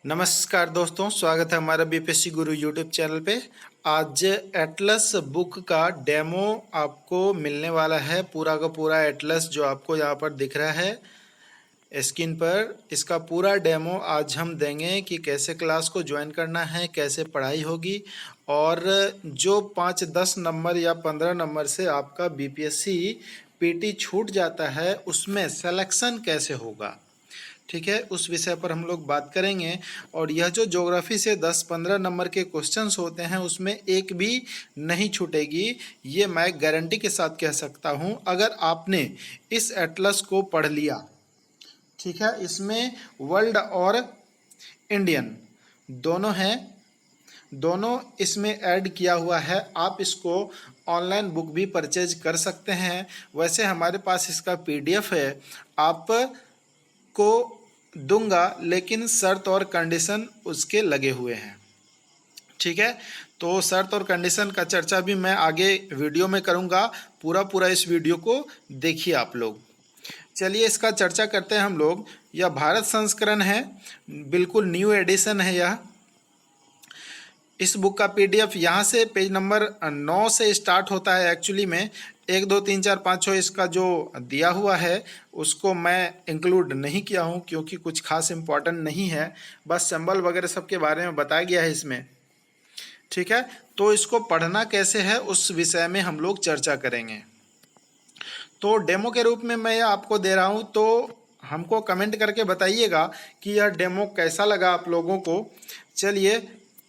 नमस्कार दोस्तों, स्वागत है हमारा बीपीएससी गुरु यूट्यूब चैनल पे। आज एटलस बुक का डेमो आपको मिलने वाला है। पूरा का पूरा एटलस जो आपको यहाँ पर दिख रहा है स्क्रीन पर, इसका पूरा डेमो आज हम देंगे कि कैसे क्लास को ज्वाइन करना है, कैसे पढ़ाई होगी और जो 5-10 नंबर या 15 नंबर से आपका बीपीएससी पीटी छूट जाता है उसमें सिलेक्शन कैसे होगा। ठीक है, उस विषय पर हम लोग बात करेंगे। और यह जो ज्योग्राफी से 10-15 नंबर के क्वेश्चंस होते हैं उसमें एक भी नहीं छूटेगी, ये मैं गारंटी के साथ कह सकता हूं। अगर आपने इस एटलस को पढ़ लिया, ठीक है, इसमें वर्ल्ड और इंडियन दोनों हैं, दोनों इसमें ऐड किया हुआ है। आप इसको ऑनलाइन बुक भी परचेज कर सकते हैं। वैसे हमारे पास इसका पीडीएफ है, आप को दूंगा, लेकिन शर्त और कंडीशन उसके लगे हुए हैं। ठीक है, तो शर्त और कंडीशन का चर्चा भी मैं आगे वीडियो में करूंगा। पूरा इस वीडियो को देखिए आप लोग। चलिए इसका चर्चा करते हैं हम लोग। यह भारत संस्करण है, बिल्कुल न्यू एडिशन है यह। इस बुक का पीडीएफ यहाँ से पेज नंबर 9 से स्टार्ट होता है। एक्चुअली में 1, 2, 3, 4, 5, 6 इसका जो दिया हुआ है उसको मैं इंक्लूड नहीं किया हूँ क्योंकि कुछ खास इम्पोर्टेंट नहीं है, बस सिंबल वगैरह सब के बारे में बताया गया है इसमें। ठीक है, तो इसको पढ़ना कैसे है उस विषय में हम लोग चर्चा करेंगे। तो डेमो के रूप में मैं आपको दे रहा हूँ, तो हमको कमेंट करके बताइएगा कि यह डेमो कैसा लगा आप लोगों को। चलिए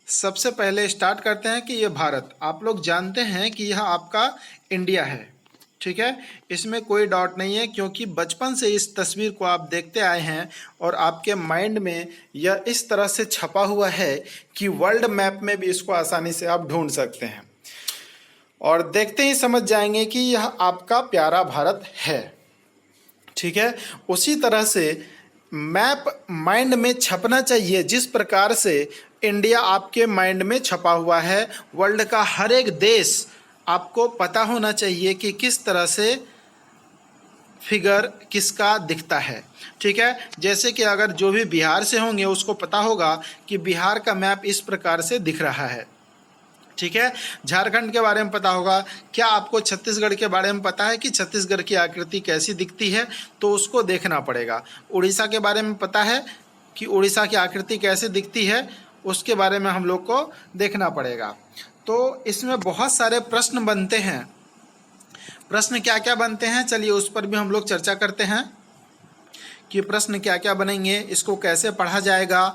सबसे पहले स्टार्ट करते हैं कि यह भारत, आप लोग जानते हैं कि यह आपका इंडिया है। ठीक है, इसमें कोई डाउट नहीं है क्योंकि बचपन से इस तस्वीर को आप देखते आए हैं और आपके माइंड में यह इस तरह से छपा हुआ है कि वर्ल्ड मैप में भी इसको आसानी से आप ढूंढ सकते हैं और देखते ही समझ जाएंगे कि यह आपका प्यारा भारत है। ठीक है, उसी तरह से मैप माइंड में छपना चाहिए जिस प्रकार से इंडिया आपके माइंड में छपा हुआ है। वर्ल्ड का हर एक देश आपको पता होना चाहिए कि किस तरह से फिगर किसका दिखता है। ठीक है, जैसे कि अगर जो भी बिहार से होंगे उसको पता होगा कि बिहार का मैप इस प्रकार से दिख रहा है। ठीक है, झारखंड के बारे में पता होगा। क्या आपको छत्तीसगढ़ के बारे में पता है कि छत्तीसगढ़ की आकृति कैसी दिखती है, तो उसको देखना पड़ेगा। उड़ीसा के बारे में पता है कि उड़ीसा की आकृति कैसे दिखती है, उसके बारे में हम लोग को देखना पड़ेगा। तो इसमें बहुत सारे प्रश्न बनते हैं। प्रश्न क्या क्या बनते हैं, चलिए उस पर भी हम लोग चर्चा करते हैं कि प्रश्न क्या क्या बनेंगे, इसको कैसे पढ़ा जाएगा,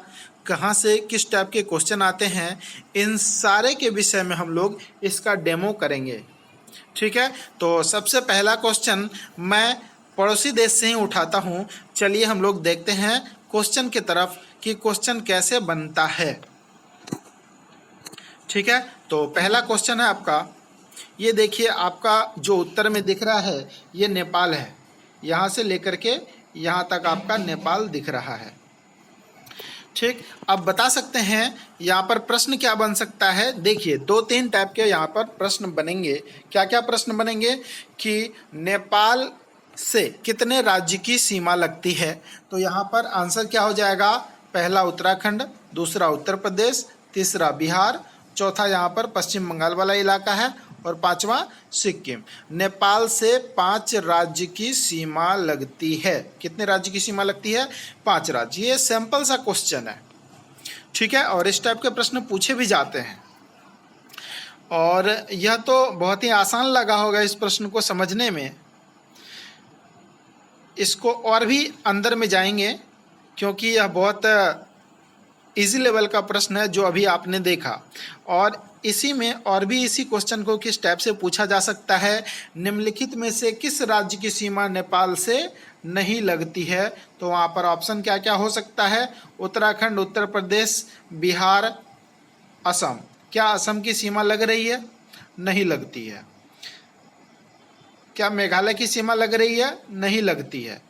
कहाँ से किस टाइप के क्वेश्चन आते हैं, इन सारे के विषय में हम लोग इसका डेमो करेंगे। ठीक है, तो सबसे पहला क्वेश्चन मैं पड़ोसी देश से ही उठाता हूँ। चलिए हम लोग देखते हैं क्वेश्चन की तरफ कि क्वेश्चन कैसे बनता है। ठीक है, तो पहला क्वेश्चन है आपका, ये देखिए आपका जो उत्तर में दिख रहा है ये नेपाल है। यहाँ से लेकर के यहाँ तक आपका नेपाल दिख रहा है। ठीक, अब बता सकते हैं यहाँ पर प्रश्न क्या बन सकता है। देखिए 2-3 टाइप के यहाँ पर प्रश्न बनेंगे। क्या क्या प्रश्न बनेंगे कि नेपाल से कितने राज्य की सीमा लगती है, तो यहाँ पर आंसर क्या हो जाएगा, पहला उत्तराखंड, दूसरा उत्तर प्रदेश, तीसरा बिहार, चौथा यहाँ पर पश्चिम बंगाल वाला इलाका है और पांचवा सिक्किम। नेपाल से 5 राज्य की सीमा लगती है। कितने राज्य की सीमा लगती है, 5 राज्य। ये सैंपल सा क्वेश्चन है। ठीक है, और इस टाइप के प्रश्न पूछे भी जाते हैं और यह तो बहुत ही आसान लगा होगा इस प्रश्न को समझने में। इसको और भी अंदर में जाएंगे क्योंकि यह बहुत इजी लेवल का प्रश्न है जो अभी आपने देखा। और इसी में और भी इसी क्वेश्चन को किस टाइप से पूछा जा सकता है, निम्नलिखित में से किस राज्य की सीमा नेपाल से नहीं लगती है, तो वहाँ पर ऑप्शन क्या क्या हो सकता है, उत्तराखंड, उत्तर प्रदेश, बिहार, असम। क्या असम की सीमा लग रही है, नहीं लगती है। क्या मेघालय की सीमा लग रही है, नहीं लगती है।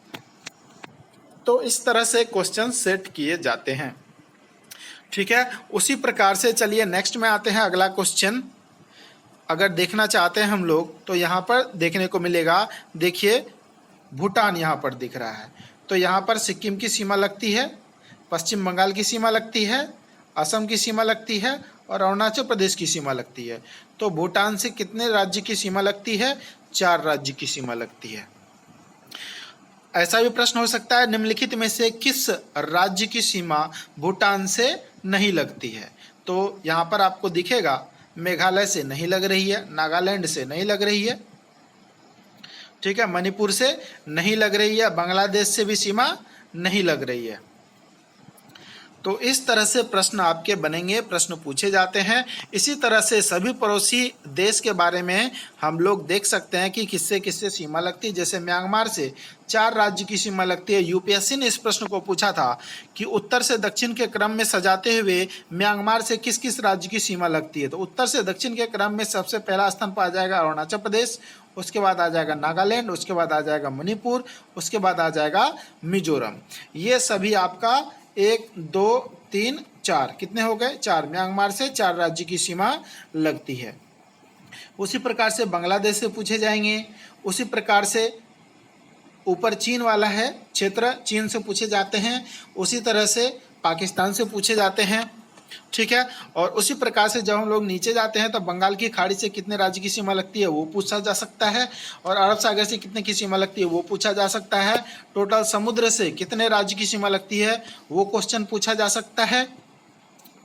तो इस तरह से क्वेश्चन सेट किए जाते हैं। ठीक है, उसी प्रकार से चलिए नेक्स्ट में आते हैं। अगला क्वेश्चन अगर देखना चाहते हैं हम लोग तो यहाँ पर देखने को मिलेगा, देखिए भूटान यहाँ पर दिख रहा है, तो यहाँ पर सिक्किम की सीमा लगती है। पश्चिम बंगाल की सीमा लगती है, असम की सीमा लगती है और अरुणाचल प्रदेश की सीमा लगती है। तो भूटान से कितने राज्य की सीमा लगती है? 4 राज्य की सीमा लगती है। ऐसा भी प्रश्न हो सकता है, निम्नलिखित में से किस राज्य की सीमा भूटान से नहीं लगती है? तो यहाँ पर आपको दिखेगा मेघालय से नहीं लग रही है, नागालैंड से नहीं लग रही है, ठीक है, मणिपुर से नहीं लग रही है, बांग्लादेश से भी सीमा नहीं लग रही है। तो इस तरह से प्रश्न आपके बनेंगे, प्रश्न पूछे जाते हैं। इसी तरह से सभी पड़ोसी देश के बारे में हम लोग देख सकते हैं कि किससे किससे सीमा लगती है। जैसे म्यांमार से 4 राज्य की सीमा लगती है। यूपीएससी ने इस प्रश्न को पूछा था कि उत्तर से दक्षिण के क्रम में सजाते हुए म्यांमार से किस किस राज्य की सीमा लगती है। तो उत्तर से दक्षिण के क्रम में सबसे पहला स्थान पर आ जाएगा अरुणाचल प्रदेश, उसके बाद आ जाएगा नागालैंड, उसके बाद आ जाएगा मणिपुर, उसके बाद आ जाएगा मिजोरम। ये सभी आपका 1 2 3 4 कितने हो गए? 4। म्यांमार से 4 राज्य की सीमा लगती है। उसी प्रकार से बांग्लादेश से पूछे जाएंगे। उसी प्रकार से ऊपर चीन वाला है क्षेत्र, चीन से पूछे जाते हैं। उसी तरह से पाकिस्तान से पूछे जाते हैं, ठीक है। और उसी प्रकार से जब हम लोग नीचे जाते हैं तो बंगाल की खाड़ी से कितने राज्य की सीमा लगती है वो पूछा जा सकता है। और अरब सागर से कितने की सीमा लगती है वो पूछा जा सकता है। टोटल समुद्र से कितने राज्य की सीमा लगती है वो क्वेश्चन पूछा जा सकता है,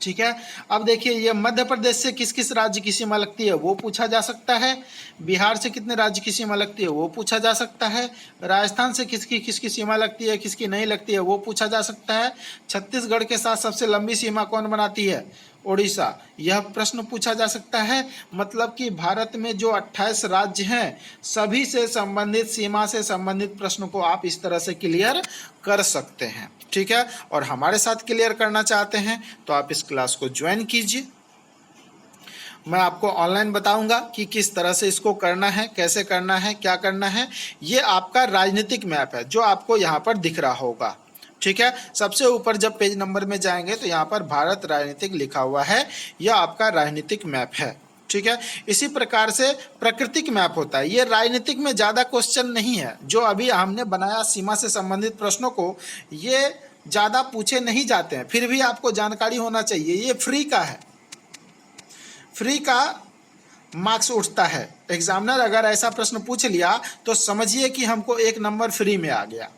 ठीक है। अब देखिए ये मध्य प्रदेश से किस किस राज्य की सीमा लगती है वो पूछा जा सकता है। बिहार से कितने राज्य की सीमा लगती है वो पूछा जा सकता है। राजस्थान से किसकी सीमा लगती है, किसकी नहीं लगती है वो पूछा जा सकता है। छत्तीसगढ़ के साथ सबसे लंबी सीमा कौन बनाती है? ओडिशा। यह प्रश्न पूछा जा सकता है। मतलब कि भारत में जो 28 राज्य हैं सभी से संबंधित, सीमा से संबंधित प्रश्न को आप इस तरह से क्लियर कर सकते हैं, ठीक है। और हमारे साथ क्लियर करना चाहते हैं तो आप इस क्लास को ज्वाइन कीजिए। मैं आपको ऑनलाइन बताऊंगा कि किस तरह से इसको करना है, कैसे करना है, क्या करना है। ये आपका राजनीतिक मैप है जो आपको यहाँ पर दिख रहा होगा, ठीक है। सबसे ऊपर जब पेज नंबर में जाएंगे तो यहाँ पर भारत राजनीतिक लिखा हुआ है, यह आपका राजनीतिक मैप है, ठीक है। इसी प्रकार से प्राकृतिक मैप होता है। ये राजनीतिक में ज़्यादा क्वेश्चन नहीं है, जो अभी हमने बनाया सीमा से संबंधित प्रश्नों को ये ज़्यादा पूछे नहीं जाते हैं, फिर भी आपको जानकारी होना चाहिए। ये फ्री का है, फ्री का मार्क्स उठता है। एग्जामिनर अगर ऐसा प्रश्न पूछ लिया तो समझिए कि हमको 1 नंबर फ्री में आ गया,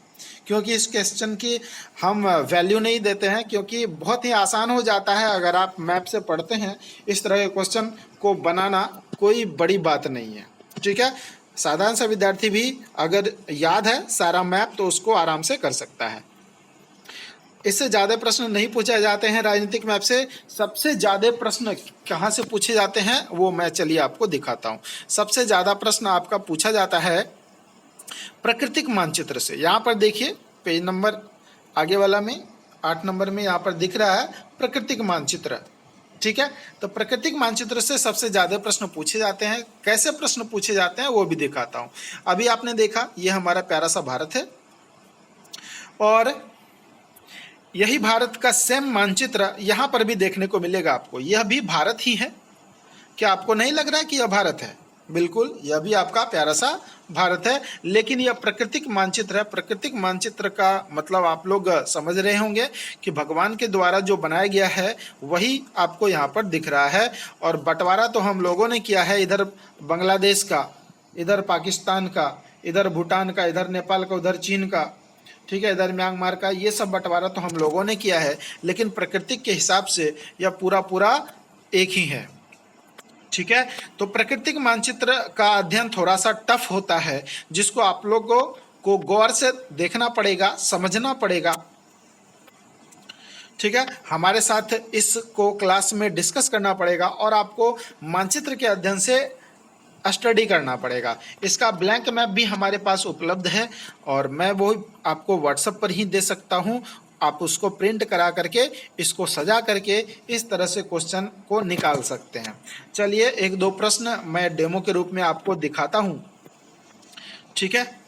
क्योंकि इस क्वेश्चन की हम वैल्यू नहीं देते हैं, क्योंकि बहुत ही आसान हो जाता है। अगर आप मैप से पढ़ते हैं इस तरह के क्वेश्चन को बनाना कोई बड़ी बात नहीं है, ठीक है। साधारण सा विद्यार्थी भी अगर याद है सारा मैप तो उसको आराम से कर सकता है। इससे ज़्यादा प्रश्न नहीं पूछे जाते हैं राजनीतिक मैप से। सबसे ज़्यादा प्रश्न कहाँ से पूछे जाते हैं वो मैं चलिए आपको दिखाता हूँ। सबसे ज़्यादा प्रश्न आपका पूछा जाता है प्राकृतिक मानचित्र से। यहाँ पर देखिए पेज नंबर आगे वाला में 8 नंबर में यहाँ पर दिख रहा है प्राकृतिक मानचित्र, ठीक है। तो प्राकृतिक मानचित्र से सबसे ज़्यादा प्रश्न पूछे जाते हैं। कैसे प्रश्न पूछे जाते हैं वो भी दिखाता हूँ। अभी आपने देखा ये हमारा प्यारा सा भारत है और यही भारत का सेम मानचित्र यहाँ पर भी देखने को मिलेगा आपको। यह भी भारत ही है। क्या आपको नहीं लग रहा है कि यह भारत है? बिल्कुल, यह भी आपका प्यारा सा भारत है, लेकिन यह प्राकृतिक मानचित्र है। प्राकृतिक मानचित्र का मतलब आप लोग समझ रहे होंगे कि भगवान के द्वारा जो बनाया गया है वही आपको यहाँ पर दिख रहा है। और बंटवारा तो हम लोगों ने किया है, इधर बांग्लादेश का, इधर पाकिस्तान का, इधर भूटान का, इधर नेपाल का, उधर चीन का, ठीक है, इधर म्यांमार का। ये सब बंटवारा तो हम लोगों ने किया है, लेकिन प्राकृतिक के हिसाब से यह पूरा एक ही है, ठीक है। तो प्राकृतिक मानचित्र का अध्ययन थोड़ा सा टफ होता है, जिसको आप लोगों को गौर से देखना पड़ेगा, समझना पड़ेगा, ठीक है। हमारे साथ इसको क्लास में डिस्कस करना पड़ेगा और आपको मानचित्र के अध्ययन से स्टडी करना पड़ेगा। इसका ब्लैंक मैप भी हमारे पास उपलब्ध है और मैं वो आपको व्हाट्सएप पर ही दे सकता हूँ। आप उसको प्रिंट करा करके इसको सजा करके इस तरह से क्वेश्चन को निकाल सकते हैं। चलिए 1-2 प्रश्न मैं डेमो के रूप में आपको दिखाता हूँ, ठीक है।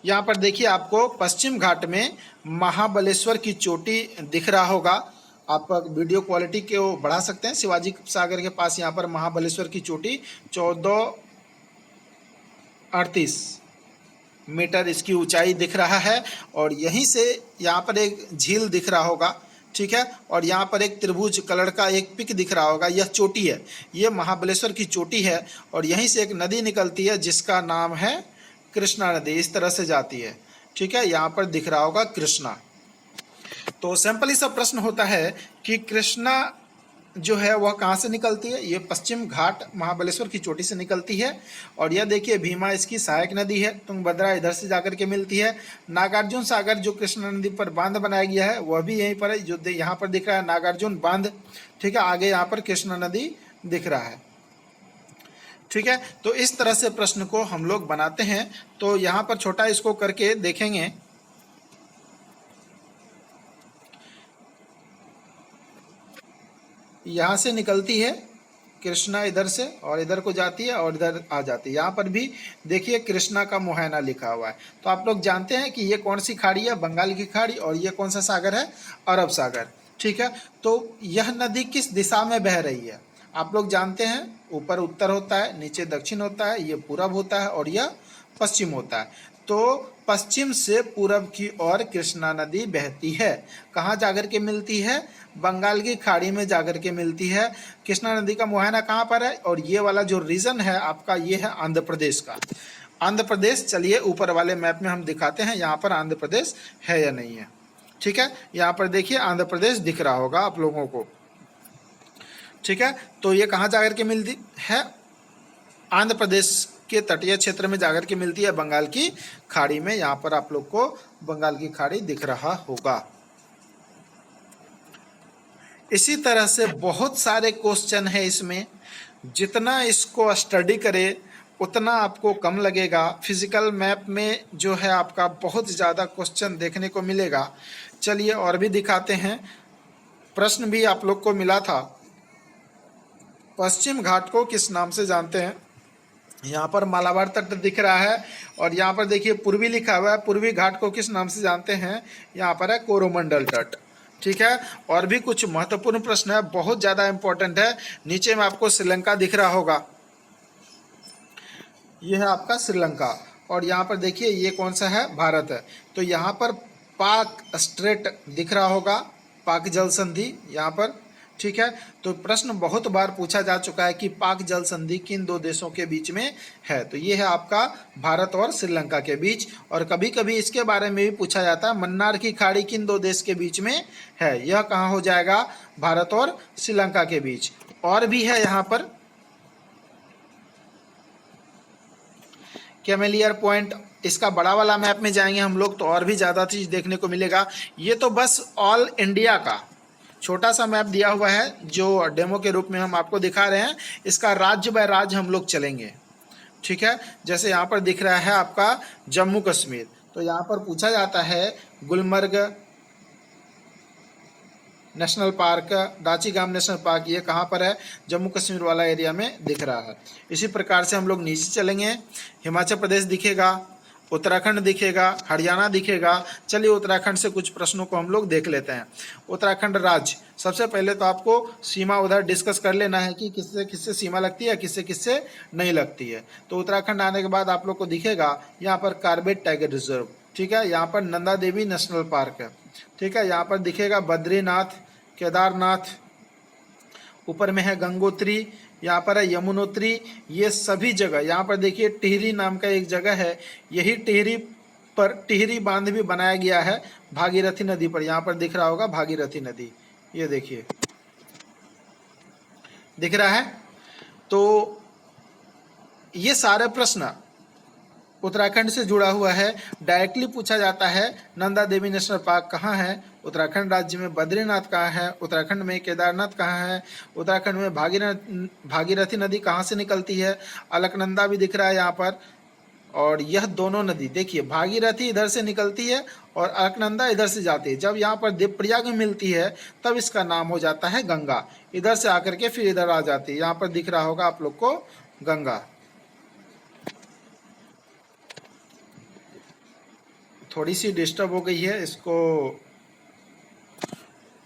यहाँ पर देखिए आपको पश्चिम घाट में महाबलेश्वर की चोटी दिख रहा होगा। आप वीडियो क्वालिटी को बढ़ा सकते हैं। शिवाजी सागर के पास यहाँ पर महाबलेश्वर की चोटी 1438 मीटर इसकी ऊंचाई दिख रहा है। और यहीं से यहाँ पर एक झील दिख रहा होगा, ठीक है। और यहाँ पर एक त्रिभुज कलर का एक पिक दिख रहा होगा, यह चोटी है, ये महाबलेश्वर की चोटी है। और यहीं से एक नदी निकलती है जिसका नाम है कृष्णा नदी, इस तरह से जाती है, ठीक है। यहाँ पर दिख रहा होगा कृष्णा। तो सिंपली सा प्रश्न होता है कि कृष्णा जो है वह कहाँ से निकलती है। ये पश्चिम घाट महाबलेश्वर की चोटी से निकलती है। और यह देखिए भीमा इसकी सहायक नदी है, तुंगभद्रा इधर से जाकर के मिलती है। नागार्जुन सागर जो कृष्णा नदी पर बांध बनाया गया है वह भी यहीं पर है, जो यहाँ पर दिख रहा है नागार्जुन बांध, ठीक है। आगे यहाँ पर कृष्णा नदी दिख रहा है, ठीक है। तो इस तरह से प्रश्न को हम लोग बनाते हैं। तो यहाँ पर छोटा इसको करके देखेंगे। यहाँ से निकलती है कृष्णा इधर से और इधर को जाती है और इधर आ जाती है। यहाँ पर भी देखिए कृष्णा का मुहाना लिखा हुआ है। तो आप लोग जानते हैं कि ये कौन सी खाड़ी है, बंगाल की खाड़ी। और ये कौन सा सागर है, अरब सागर, ठीक है। तो यह नदी किस दिशा में बह रही है आप लोग जानते हैं, ऊपर उत्तर होता है, नीचे दक्षिण होता है, ये पूरब होता है और यह पश्चिम होता है। तो पश्चिम से पूरब की ओर कृष्णा नदी बहती है। कहाँ जाकर के मिलती है, बंगाल की खाड़ी में जाकर के मिलती है। कृष्णा नदी का मुहाना कहाँ पर है, और ये वाला जो रीजन है आपका ये है आंध्र प्रदेश का। आंध्र प्रदेश, चलिए ऊपर वाले मैप में हम दिखाते हैं यहाँ पर आंध्र प्रदेश है या नहीं है, ठीक है। यहाँ पर देखिए आंध्र प्रदेश दिख रहा होगा आप लोगों को, ठीक है। तो ये कहाँ जाकर के मिलती है, आंध्र प्रदेश के तटीय क्षेत्र में जाकर के मिलती है, बंगाल की खाड़ी में। यहाँ पर आप लोग को बंगाल की खाड़ी दिख रहा होगा। इसी तरह से बहुत सारे क्वेश्चन है इसमें, जितना इसको स्टडी करे उतना आपको कम लगेगा। फिजिकल मैप में जो है आपका बहुत ज़्यादा क्वेश्चन देखने को मिलेगा। चलिए और भी दिखाते हैं। प्रश्न भी आप लोग को मिला था, पश्चिम घाट को किस नाम से जानते हैं। यहाँ पर मालाबार तट दिख रहा है और यहाँ पर देखिए पूर्वी लिखा हुआ है, पूर्वी घाट को किस नाम से जानते हैं, यहाँ पर है कोरोमंडल तट, ठीक है। और भी कुछ महत्वपूर्ण प्रश्न है, बहुत ज़्यादा इंपॉर्टेंट है। नीचे में आपको श्रीलंका दिख रहा होगा, ये है आपका श्रीलंका। और यहाँ पर देखिए ये कौन सा है, भारत है। तो यहाँ पर पाक स्ट्रेट दिख रहा होगा, पाक जल संधि यहाँ पर, ठीक है। तो प्रश्न बहुत बार पूछा जा चुका है कि पाक जल संधि किन दो देशों के बीच में है। तो ये है आपका भारत और श्रीलंका के बीच। और कभी कभी इसके बारे में भी पूछा जाता है, मन्नार की खाड़ी किन दो देश के बीच में है। यह कहाँ हो जाएगा, भारत और श्रीलंका के बीच। और भी है यहाँ पर कैमेलियर पॉइंट, इसका बड़ा वाला मैप में जाएंगे हम लोग तो और भी ज़्यादा चीज़ देखने को मिलेगा। ये तो बस ऑल इंडिया का छोटा सा मैप दिया हुआ है जो डेमो के रूप में हम आपको दिखा रहे हैं। इसका राज्य बाय राज्य हम लोग चलेंगे, ठीक है। जैसे यहाँ पर दिख रहा है आपका जम्मू कश्मीर, तो यहाँ पर पूछा जाता है Gulmarg national park, Dachigam national park, ये कहाँ पर है, जम्मू कश्मीर वाला एरिया में दिख रहा है। इसी प्रकार से हम लोग नीचे चलेंगे, हिमाचल प्रदेश दिखेगा, उत्तराखंड दिखेगा, हरियाणा दिखेगा। चलिए उत्तराखंड से कुछ प्रश्नों को हम लोग देख लेते हैं। उत्तराखंड राज्य, सबसे पहले तो आपको सीमा उधर डिस्कस कर लेना है कि किससे किससे सीमा लगती है, किससे किससे नहीं लगती है। तो उत्तराखंड आने के बाद आप लोग को दिखेगा यहाँ पर कार्बेट टाइगर रिजर्व, ठीक है। यहाँ पर नंदा देवी नेशनल पार्क है, ठीक है। यहाँ पर दिखेगा बद्रीनाथ, केदारनाथ, ऊपर में है गंगोत्री, यहाँ पर है यमुनोत्री। ये सभी जगह, यहाँ पर देखिए टिहरी नाम का एक जगह है, यही टिहरी पर टिहरी बांध भी बनाया गया है भागीरथी नदी पर। यहाँ पर दिख रहा होगा भागीरथी नदी, ये देखिए दिख रहा है। तो ये सारे प्रश्न उत्तराखंड से जुड़ा हुआ है। डायरेक्टली पूछा जाता है नंदा देवी नेशनल पार्क कहाँ है, उत्तराखंड राज्य में बद्रीनाथ कहाँ है, उत्तराखंड में केदारनाथ कहाँ है, उत्तराखंड में भागीरथी नदी कहाँ से निकलती है, अलकनंदा भी दिख रहा है यहाँ पर। और यह दोनों नदी देखिए, भागीरथी इधर से निकलती है और अलकनंदा इधर से जाती है। जब यहाँ पर देवप्रयाग में मिलती है तब इसका नाम हो जाता है गंगा। इधर से आकर के फिर इधर आ जाती है, यहाँ पर दिख रहा होगा आप लोग को गंगा। थोड़ी सी डिस्टर्ब हो गई है, इसको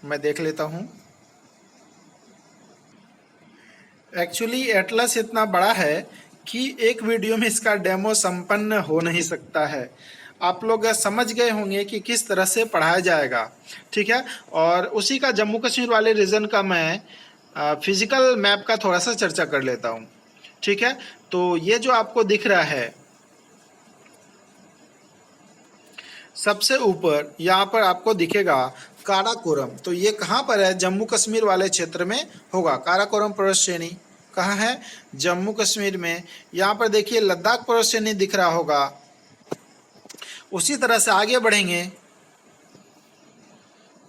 मैं देख लेता हूँ। एक्चुअली एटलस इतना बड़ा है कि एक वीडियो में इसका डेमो संपन्न हो नहीं सकता है। आप लोग समझ गए होंगे कि किस तरह से पढ़ाया जाएगा, ठीक है। और उसी का जम्मू कश्मीर वाले रीजन का मैं फिजिकल मैप का थोड़ा सा चर्चा कर लेता हूँ, ठीक है। तो ये जो आपको दिख रहा है सबसे ऊपर, यहाँ पर आपको दिखेगा काराकोरम। तो ये कहाँ पर है? जम्मू कश्मीर वाले क्षेत्र में होगा। काराकोरम पर्वत श्रेणी कहाँ है? जम्मू कश्मीर में। यहाँ पर देखिए लद्दाख पर्वत श्रेणी दिख रहा होगा। उसी तरह से आगे बढ़ेंगे,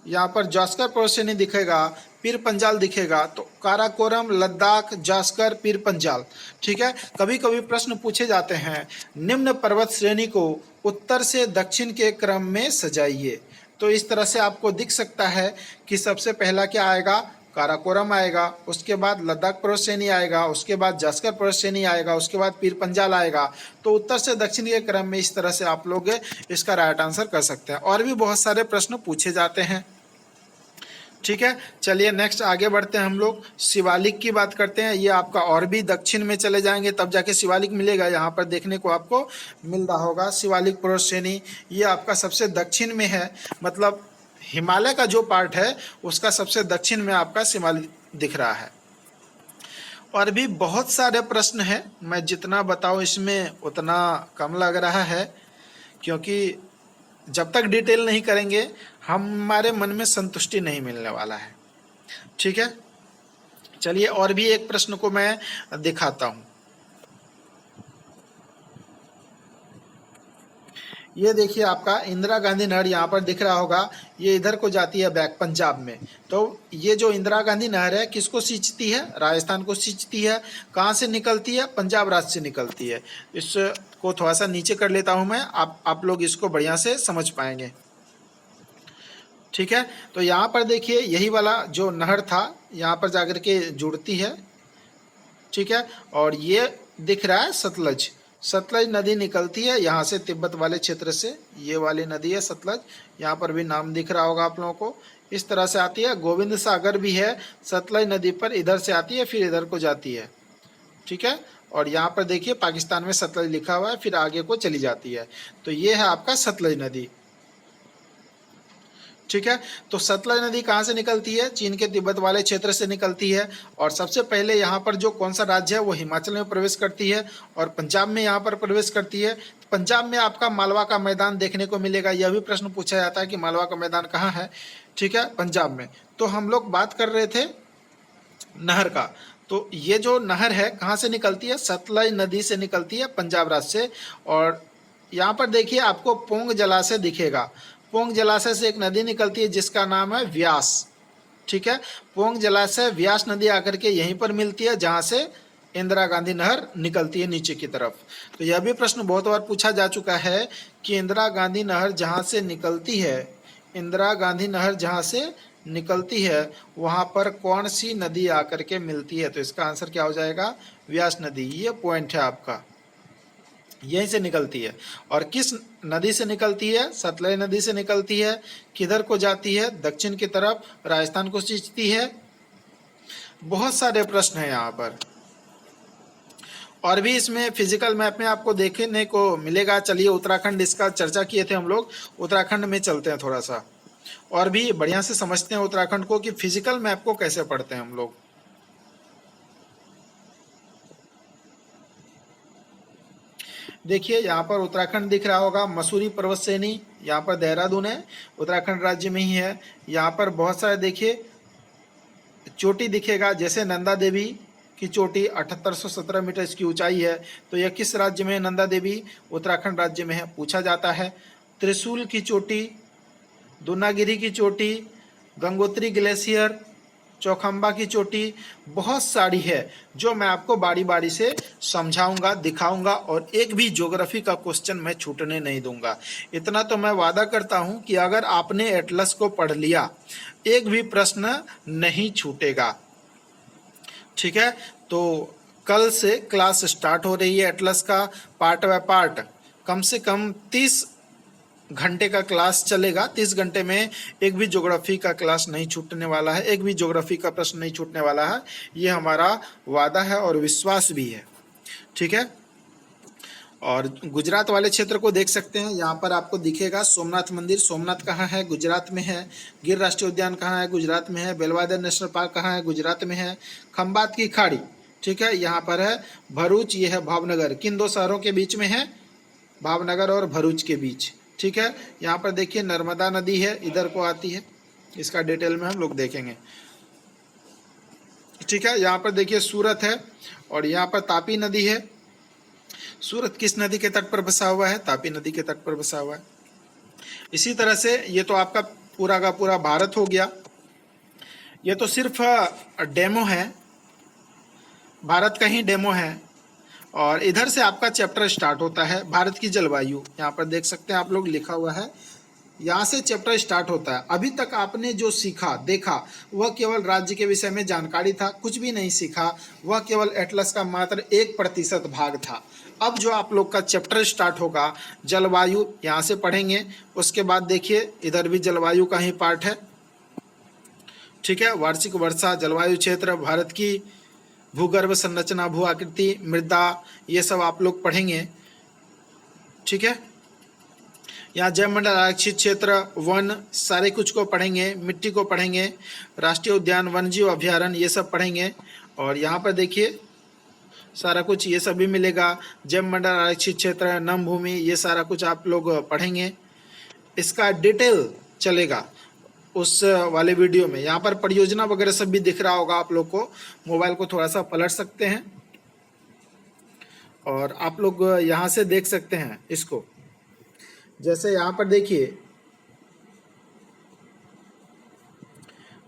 यहाँ पर जास्कर पर्वत श्रेणी दिखेगा, पीर पंजाल दिखेगा। तो काराकोरम, लद्दाख, जास्कर, पीर पंजाल, ठीक है। कभी कभी प्रश्न पूछे जाते हैं, निम्न पर्वत श्रेणी को उत्तर से दक्षिण के क्रम में सजाइए। तो इस तरह से आपको दिख सकता है कि सबसे पहला क्या आएगा? काराकोरम आएगा, उसके बाद लद्दाख पर्वत श्रेणी आएगा, उसके बाद जास्कर पर्वत श्रेणी आएगा, उसके बाद पीर पंजाल आएगा। तो उत्तर से दक्षिण के क्रम में इस तरह से आप लोग इसका राइट आंसर कर सकते हैं। और भी बहुत सारे प्रश्न पूछे जाते हैं, ठीक है। चलिए नेक्स्ट आगे बढ़ते हैं, हम लोग शिवालिक की बात करते हैं। ये आपका और भी दक्षिण में चले जाएंगे तब जाके शिवालिक मिलेगा। यहाँ पर देखने को आपको मिल रहा होगा शिवालिक पर्वत श्रेणी, ये आपका सबसे दक्षिण में है। मतलब हिमालय का जो पार्ट है उसका सबसे दक्षिण में आपका शिवालिक दिख रहा है। और भी बहुत सारे प्रश्न हैं, मैं जितना बताऊं इसमें उतना कम लग रहा है, क्योंकि जब तक डिटेल नहीं करेंगे हमारे मन में संतुष्टि नहीं मिलने वाला है, ठीक है। चलिए और भी एक प्रश्न को मैं दिखाता हूं। ये देखिए आपका इंदिरा गांधी नहर यहाँ पर दिख रहा होगा, ये इधर को जाती है बैक पंजाब में। तो ये जो इंदिरा गांधी नहर है किसको सींचती है? राजस्थान को सींचती है। कहाँ से निकलती है? पंजाब राज्य से निकलती है। इसको थोड़ा सा नीचे कर लेता हूँ मैं, आप लोग इसको बढ़िया से समझ पाएंगे, ठीक है। तो यहाँ पर देखिए यही वाला जो नहर था यहाँ पर जाकर के जुड़ती है, ठीक है। और ये दिख रहा है सतलज, सतलज नदी निकलती है यहाँ से तिब्बत वाले क्षेत्र से। ये वाली नदी है सतलज, यहाँ पर भी नाम दिख रहा होगा आप लोगों को। इस तरह से आती है। गोविंद सागर भी है सतलज नदी पर, इधर से आती है फिर इधर को जाती है, ठीक है। और यहाँ पर देखिए पाकिस्तान में सतलज लिखा हुआ है, फिर आगे को चली जाती है। तो ये है आपका सतलज नदी, ठीक है। तो सतलज नदी कहाँ से निकलती है? चीन के तिब्बत वाले क्षेत्र से निकलती है। और सबसे पहले यहाँ पर जो कौन सा राज्य है वो हिमाचल में प्रवेश करती है और पंजाब में यहाँ पर प्रवेश करती है। पंजाब में आपका मालवा का मैदान देखने को मिलेगा। यह भी प्रश्न पूछा जाता है कि मालवा का मैदान कहाँ है, ठीक है, पंजाब में। तो हम लोग बात कर रहे थे नहर का। तो ये जो नहर है कहाँ से निकलती है? सतलज नदी से निकलती है, पंजाब राज्य से। और यहाँ पर देखिए आपको पोंग जलाशय दिखेगा। पोंग जलाशय से एक नदी निकलती है जिसका नाम है व्यास, ठीक है। पोंग जलाशय व्यास नदी आकर के यहीं पर मिलती है जहां से इंदिरा गांधी नहर निकलती है नीचे की तरफ। तो यह भी प्रश्न बहुत बार पूछा जा चुका है कि इंदिरा गांधी नहर जहां से निकलती है, इंदिरा गांधी नहर जहां से निकलती है वहां पर कौन सी नदी आकर के मिलती है? तो इसका आंसर क्या हो जाएगा? व्यास नदी। ये पॉइंट है आपका, यहीं से निकलती है। और किस नदी से निकलती है? सतलज नदी से निकलती है। किधर को जाती है? दक्षिण की तरफ, राजस्थान को सींचती है। बहुत सारे प्रश्न हैं यहाँ पर। और भी इसमें फिजिकल मैप में आपको देखने को मिलेगा। चलिए उत्तराखंड, इसका चर्चा किए थे हम लोग, उत्तराखंड में चलते हैं थोड़ा सा और भी बढ़िया से समझते हैं उत्तराखंड को कि फिजिकल मैप को कैसे पढ़ते हैं हम लोग। देखिए यहाँ पर उत्तराखंड दिख रहा होगा, मसूरी पर्वत श्रेणी यहाँ पर देहरादून है, उत्तराखंड राज्य में ही है। यहाँ पर बहुत सारे देखिए चोटी दिखेगा, जैसे नंदा देवी की चोटी 7817 मीटर इसकी ऊंचाई है। तो यह किस राज्य में है? नंदा देवी उत्तराखंड राज्य में है, पूछा जाता है। त्रिशूल की चोटी, दूनागिरी की चोटी, गंगोत्री ग्लेशियर, चौखंबा की चोटी, बहुत सारी है जो मैं आपको बारी बारी से समझाऊंगा, दिखाऊंगा और एक भी ज्योग्राफी का क्वेश्चन मैं छूटने नहीं दूंगा। इतना तो मैं वादा करता हूं कि अगर आपने एटलस को पढ़ लिया एक भी प्रश्न नहीं छूटेगा, ठीक है। तो कल से क्लास स्टार्ट हो रही है एटलस का, पार्ट बाय पार्ट कम से कम 30 घंटे का क्लास चलेगा। 30 घंटे में एक भी ज्योग्राफी का क्लास नहीं छूटने वाला है, एक भी ज्योग्राफी का प्रश्न नहीं छूटने वाला है। ये हमारा वादा है और विश्वास भी है, ठीक है। और गुजरात वाले क्षेत्र को देख सकते हैं, यहाँ पर आपको दिखेगा सोमनाथ मंदिर। सोमनाथ कहाँ है? गुजरात में है। गिर राष्ट्रीय उद्यान कहाँ है? गुजरात में है। बेलवादर नेशनल पार्क कहाँ है? गुजरात में है। खंबात की खाड़ी, ठीक है, यहाँ पर है। भरूच, ये है भावनगर। किन दो शहरों के बीच में है? भावनगर और भरूच के बीच, ठीक है। यहाँ पर देखिए नर्मदा नदी है, इधर को आती है, इसका डिटेल में हम लोग देखेंगे, ठीक है। यहाँ पर देखिए सूरत है और यहाँ पर तापी नदी है। सूरत किस नदी के तट पर बसा हुआ है? तापी नदी के तट पर बसा हुआ है। इसी तरह से ये तो आपका पूरा का पूरा भारत हो गया। ये तो सिर्फ डेमो है, भारत का ही डेमो है। और इधर से आपका चैप्टर स्टार्ट होता है, भारत की जलवायु। यहाँ पर देख सकते हैं आप लोग, लिखा हुआ है, यहाँ से चैप्टर स्टार्ट होता है। अभी तक आपने जो सीखा देखा वह केवल राज्य के विषय में जानकारी था, कुछ भी नहीं सीखा। वह केवल एटलस का मात्र 1% भाग था। अब जो आप लोग का चैप्टर स्टार्ट होगा, जलवायु, यहाँ से पढ़ेंगे। उसके बाद देखिए इधर भी जलवायु का ही पार्ट है, ठीक है। वार्षिक वर्षा, जलवायु क्षेत्र, भारत की भूगर्भ संरचना, भू आकृति, मृदा, ये सब आप लोग पढ़ेंगे, ठीक है। यहाँ जैव मंडल, आरक्षित क्षेत्र, वन, सारे कुछ को पढ़ेंगे। मिट्टी को पढ़ेंगे, राष्ट्रीय उद्यान, वन्यजीव अभ्यारण्य, ये सब पढ़ेंगे। और यहाँ पर देखिए सारा कुछ ये सब भी मिलेगा। जैव मंडल, आरक्षित क्षेत्र, नम भूमि, ये सारा कुछ आप लोग पढ़ेंगे। इसका डिटेल चलेगा उस वाले वीडियो में। यहाँ पर परियोजना वगैरह सब भी दिख रहा होगा आप लोग को। मोबाइल को थोड़ा सा पलट सकते हैं और आप लोग यहाँ से देख सकते हैं इसको। जैसे यहाँ पर देखिए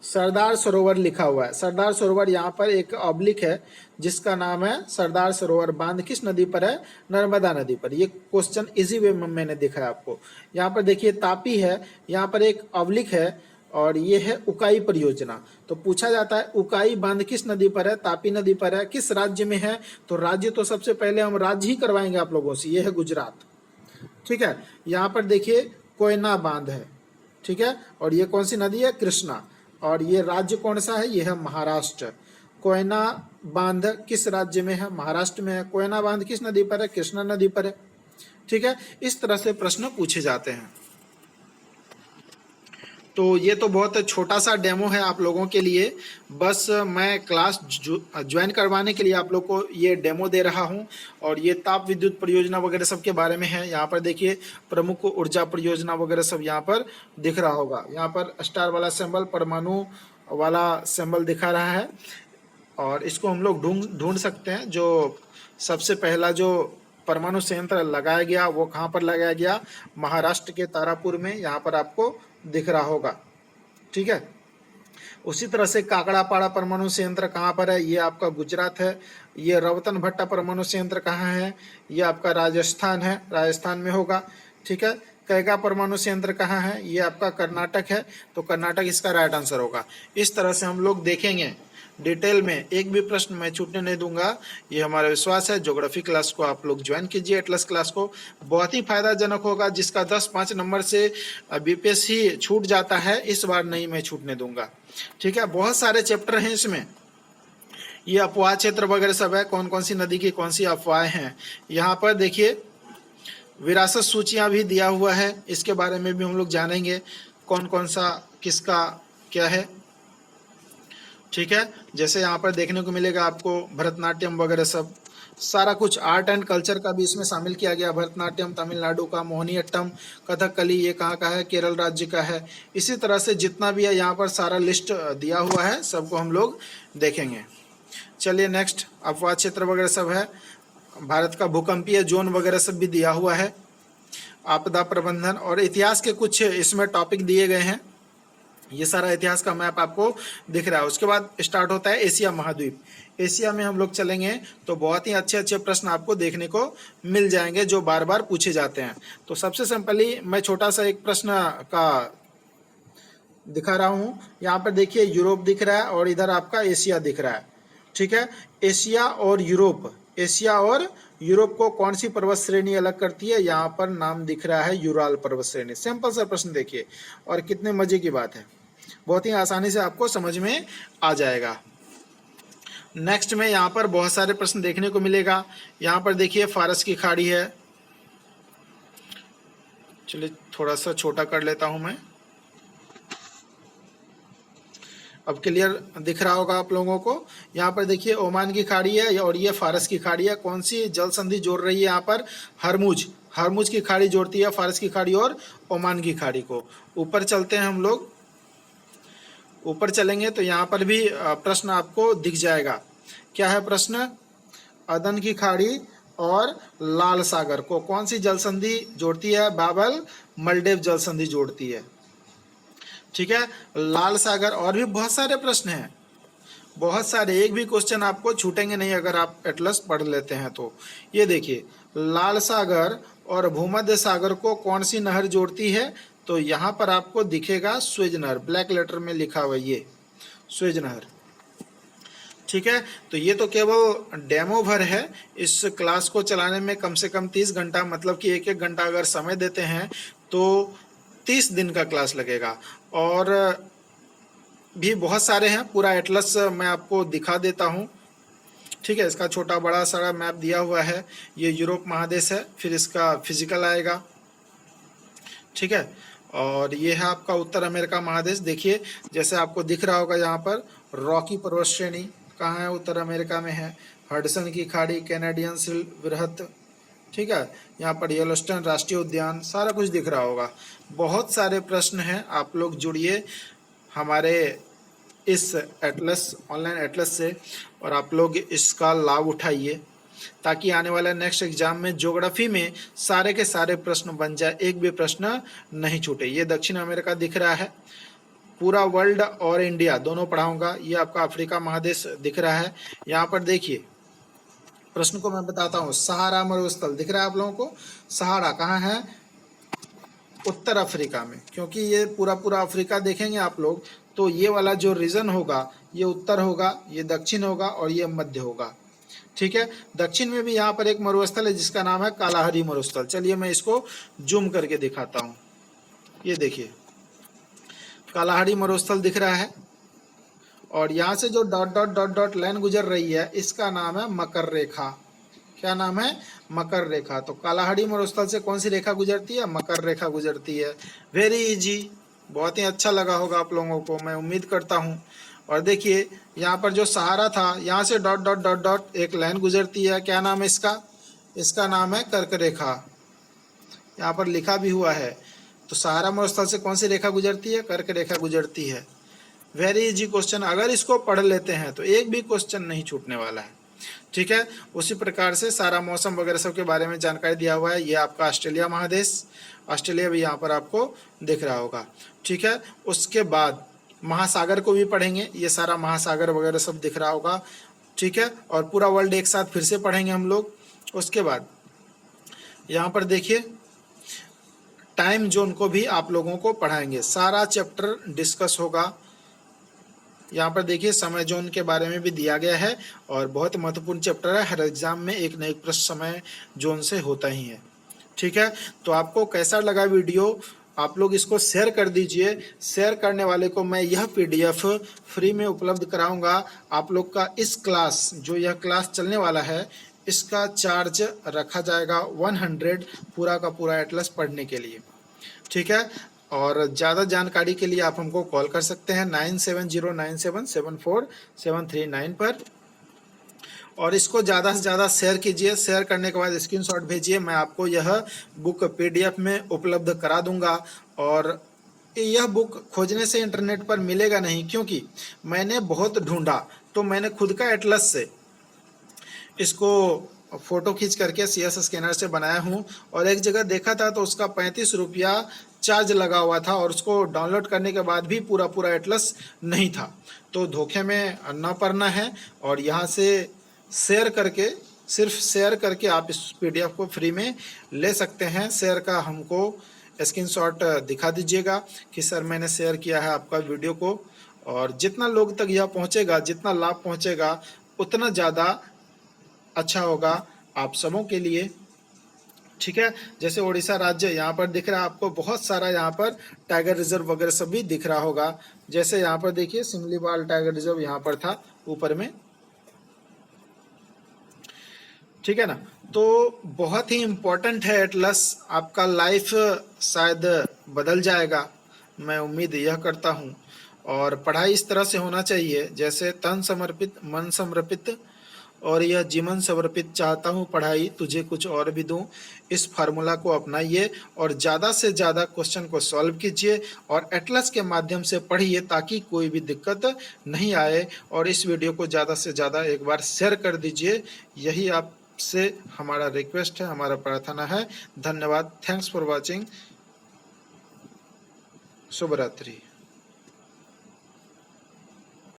सरदार सरोवर लिखा हुआ है। सरदार सरोवर यहाँ पर एक ऑब्लिक है जिसका नाम है सरदार सरोवर बांध किस नदी पर है? नर्मदा नदी पर। ये क्वेश्चन इजी वे में मैंने देखा है आपको। यहाँ पर देखिए तापी है, यहाँ पर एक ऑब्लिक है और ये है उकाई परियोजना। तो पूछा जाता है उकाई बांध किस नदी पर है? तापी नदी पर है। किस राज्य में है? तो राज्य तो सबसे पहले हम राज्य ही करवाएंगे आप लोगों से, ये है गुजरात, ठीक है। यहाँ पर देखिए कोयना बांध है, ठीक है। और ये कौन सी नदी है? कृष्णा। और ये राज्य कौन सा है? ये है महाराष्ट्र। कोयना बांध किस राज्य में है? महाराष्ट्र में है। कोयना बांध किस नदी पर है? कृष्णा नदी पर है, ठीक है। इस तरह से प्रश्न पूछे जाते हैं। तो ये तो बहुत छोटा सा डेमो है आप लोगों के लिए। बस मैं क्लास ज्वाइन करवाने के लिए आप लोग को ये डेमो दे रहा हूँ। और ये ताप विद्युत परियोजना वगैरह सब के बारे में है। यहाँ पर देखिए प्रमुख ऊर्जा परियोजना वगैरह सब यहाँ पर दिख रहा होगा। यहाँ पर स्टार वाला सिंबल, परमाणु वाला सिंबल दिखा रहा है। और इसको हम लोग ढूंढ सकते हैं। जो सबसे पहला जो परमाणु संयंत्र लगाया गया वो कहाँ पर लगाया गया? महाराष्ट्र के तारापुर में, यहाँ पर आपको दिख रहा होगा, ठीक है। उसी तरह से काकड़ापाड़ा परमाणु संयंत्र कहाँ पर है? ये आपका गुजरात है। ये रवतन भट्टा परमाणु संयंत्र कहाँ है? ये आपका राजस्थान है, राजस्थान में होगा, ठीक है। कैगा परमाणु संयंत्र कहाँ है? ये आपका कर्नाटक है, तो कर्नाटक इसका राइट आंसर होगा। इस तरह से हम लोग देखेंगे डिटेल में, एक भी प्रश्न मैं छूटने नहीं दूंगा, ये हमारा विश्वास है। ज्योग्राफी क्लास को आप लोग ज्वाइन कीजिए, एटलस क्लास को, बहुत ही फायदाजनक होगा। जिसका 10-5 नंबर से बीपीएससी छूट जाता है, इस बार नहीं मैं छूटने दूंगा, ठीक है। बहुत सारे चैप्टर हैं इसमें। ये अफवाह क्षेत्र वगैरह सब है, कौन कौन सी नदी की कौन सी अफवाहें हैं। यहाँ पर देखिए विरासत सूचियाँ भी दिया हुआ है, इसके बारे में भी हम लोग जानेंगे कौन कौन सा किसका क्या है, ठीक है। जैसे यहाँ पर देखने को मिलेगा आपको भरतनाट्यम वगैरह सब, सारा कुछ आर्ट एंड कल्चर का भी इसमें शामिल किया गया। भरतनाट्यम तमिलनाडु का, मोहिनीअट्टम, कथकली ये कहाँ का है? केरल राज्य का है। इसी तरह से जितना भी है यहाँ पर सारा लिस्ट दिया हुआ है, सबको हम लोग देखेंगे। चलिए नेक्स्ट, अफवाह क्षेत्र वगैरह सब है। भारत का भूकंपीय जोन वगैरह सब भी दिया हुआ है। आपदा प्रबंधन और इतिहास के कुछ इसमें टॉपिक दिए गए हैं। ये सारा इतिहास का मैप आपको दिख रहा है। उसके बाद स्टार्ट होता है एशिया महाद्वीप। एशिया में हम लोग चलेंगे तो बहुत ही अच्छे अच्छे प्रश्न आपको देखने को मिल जाएंगे जो बार बार पूछे जाते हैं। तो सबसे सिंपली मैं छोटा सा एक प्रश्न का दिखा रहा हूँ। यहाँ पर देखिए यूरोप दिख रहा है और इधर आपका एशिया दिख रहा है, ठीक है। एशिया और यूरोप, एशिया और यूरोप को कौन सी पर्वत श्रेणी अलग करती है? यहाँ पर नाम दिख रहा है यूराल पर्वत श्रेणी। सिंपल सा प्रश्न देखिए और कितने मजे की बात है, बहुत ही आसानी से आपको समझ में आ जाएगा। नेक्स्ट में यहाँ पर बहुत सारे प्रश्न देखने को मिलेगा। यहाँ पर देखिए फारस की खाड़ी है, चलिए थोड़ा सा छोटा कर लेता हूं मैं, अब क्लियर दिख रहा होगा आप लोगों को। यहाँ पर देखिए ओमान की खाड़ी है और ये फारस की खाड़ी है। कौन सी जल संधि जोड़ रही है यहाँ पर? हरमुज, हरमुज की खाड़ी जोड़ती है फारस की खाड़ी और ओमान की खाड़ी को। ऊपर चलते हैं हम लोग, ऊपर चलेंगे तो यहाँ पर भी प्रश्न आपको दिख जाएगा। क्या है प्रश्न? अदन की खाड़ी और लाल सागर को कौन सी जल संधि जोड़ती है? बाबल मलडेव जल संधि जोड़ती है। ठीक है, लाल सागर। और भी बहुत सारे प्रश्न हैं, बहुत सारे, एक भी क्वेश्चन आपको छूटेंगे नहीं अगर आप एटलस पढ़ लेते हैं तो। ये देखिए लाल सागर और भूमध्य सागर को कौन सी नहर जोड़ती है? तो यहाँ पर आपको दिखेगा स्वेज नहर, ब्लैक लेटर में लिखा हुआ ये स्वेज नहर। ठीक है, तो ये तो केवल डेमो भर है। इस क्लास को चलाने में कम से कम 30 घंटा, मतलब कि एक एक घंटा अगर समय देते हैं तो 30 दिन का क्लास लगेगा। और भी बहुत सारे हैं, पूरा एटलस मैं आपको दिखा देता हूँ। ठीक है, इसका छोटा बड़ा सारा मैप दिया हुआ है। ये यूरोप महादेश है, फिर इसका फिजिकल आएगा। ठीक है, और ये है आपका उत्तर अमेरिका महादेश। देखिए जैसे आपको दिख रहा होगा यहाँ पर रॉकी पर्वत श्रेणी कहाँ है? उत्तर अमेरिका में है। हडसन की खाड़ी, कैनेडियन वृहत, ठीक है, यहाँ पर येलोस्टोन राष्ट्रीय उद्यान, सारा कुछ दिख रहा होगा। बहुत सारे प्रश्न हैं, आप लोग जुड़िए हमारे इस एटलस, ऑनलाइन एटलस से, और आप लोग इसका लाभ उठाइए ताकि आने वाले नेक्स्ट एग्जाम में ज्योग्राफी में सारे के सारे प्रश्न बन जाए, एक भी प्रश्न नहीं छूटे। ये दक्षिण अमेरिका दिख रहा है, पूरा वर्ल्ड और इंडिया दोनों पढ़ाऊंगा। ये आपका अफ्रीका महादेश दिख रहा है। यहाँ पर देखिए प्रश्न को मैं बताता हूँ। सहारा मरुस्थल दिख रहा है आप लोगों को? सहारा कहाँ है? उत्तर अफ्रीका में, क्योंकि ये पूरा पूरा अफ्रीका देखेंगे आप लोग तो ये वाला जो रीजन होगा ये उत्तर होगा, ये दक्षिण होगा और ये मध्य होगा। ठीक है, दक्षिण में भी यहाँ पर एक मरुस्थल है जिसका नाम है कालाहारी मरुस्थल। चलिए मैं इसको जूम करके दिखाता हूँ। ये देखिए कालाहारी मरुस्थल दिख रहा है, और यहाँ से जो dot dot dot dot line गुजर रही है इसका नाम है मकर रेखा। क्या नाम है? मकर रेखा। तो कालाहारी मरुस्थल से कौन सी रेखा गुजरती है? मकर रेखा गुजरती है। वेरी इजी, बहुत ही अच्छा लगा होगा आप लोगों को, मैं उम्मीद करता हूँ। और देखिए यहाँ पर जो सहारा था, यहाँ से डॉट डॉट डॉट डॉट एक लाइन गुजरती है। क्या नाम है इसका? इसका नाम है कर्क रेखा, यहाँ पर लिखा भी हुआ है। तो सहारा मरुस्थल से कौन सी रेखा गुजरती है? कर्क रेखा गुजरती है। वेरी इजी क्वेश्चन, अगर इसको पढ़ लेते हैं तो एक भी क्वेश्चन नहीं छूटने वाला है। ठीक है, उसी प्रकार से सारा मौसम वगैरह सब के बारे में जानकारी दिया हुआ है। ये आपका ऑस्ट्रेलिया महादेश, ऑस्ट्रेलिया भी यहाँ पर आपको दिख रहा होगा। ठीक है, उसके बाद महासागर को भी पढ़ेंगे, ये सारा महासागर वगैरह सब दिख रहा होगा। ठीक है, और पूरा वर्ल्ड एक साथ फिर से पढ़ेंगे हम लोग। उसके बाद यहाँ पर देखिए टाइम जोन को भी आप लोगों को पढ़ाएंगे, सारा चैप्टर डिस्कस होगा। यहाँ पर देखिए समय जोन के बारे में भी दिया गया है, और बहुत महत्वपूर्ण चैप्टर है। हर एग्जाम में एक न एक प्रश्न समय जोन से होता ही है। ठीक है, तो आपको कैसा लगा वीडियो? आप लोग इसको शेयर कर दीजिए। शेयर करने वाले को मैं यह PDF फ्री में उपलब्ध कराऊंगा। आप लोग का इस क्लास, जो यह क्लास चलने वाला है, इसका चार्ज रखा जाएगा 100 पूरा का पूरा एटलस पढ़ने के लिए। ठीक है, और ज़्यादा जानकारी के लिए आप हमको कॉल कर सकते हैं 9709774739 पर, और इसको ज़्यादा से ज़्यादा शेयर कीजिए। शेयर करने के बाद स्क्रीनशॉट भेजिए, मैं आपको यह बुक PDF में उपलब्ध करा दूंगा। और यह बुक खोजने से इंटरनेट पर मिलेगा नहीं, क्योंकि मैंने बहुत ढूंढा, तो मैंने खुद का एटलस से इसको फोटो खींच करके CS स्कैनर से बनाया हूँ, और एक जगह देखा था तो उसका 35 रुपया चार्ज लगा हुआ था, और उसको डाउनलोड करने के बाद भी पूरा पूरा एटलस नहीं था। तो धोखे में न पड़ना है, और यहाँ से शेयर करके, सिर्फ शेयर करके आप इस PDF को फ्री में ले सकते हैं। शेयर का हमको स्क्रीनशॉट दिखा दीजिएगा कि सर मैंने शेयर किया है आपका वीडियो को, और जितना लोग तक यह पहुँचेगा, जितना लाभ पहुँचेगा, उतना ज़्यादा अच्छा होगा आप सबों के लिए। ठीक है, जैसे उड़ीसा राज्य यहाँ पर दिख रहा है आपको, बहुत सारा यहाँ पर टाइगर रिजर्व वगैरह सब भी दिख रहा होगा। जैसे यहाँ पर देखिए सिमलीपाल टाइगर रिजर्व यहाँ पर था ऊपर में, ठीक है ना। तो बहुत ही इम्पोर्टेंट है एटलस, आपका लाइफ शायद बदल जाएगा, मैं उम्मीद यह करता हूँ। और पढ़ाई इस तरह से होना चाहिए जैसे तन समर्पित मन समर्पित, और यह जीवन समर्पित चाहता हूँ पढ़ाई तुझे कुछ और भी दूँ। इस फार्मूला को अपनाइए और ज़्यादा से ज़्यादा क्वेश्चन को सॉल्व कीजिए और एटलस के माध्यम से पढ़िए ताकि कोई भी दिक्कत नहीं आए। और इस वीडियो को ज़्यादा से ज़्यादा एक बार शेयर कर दीजिए, यही आपसे हमारा रिक्वेस्ट है, हमारा प्रार्थना है। धन्यवाद, थैंक्स फॉर वॉचिंग, शुभ रात्रि।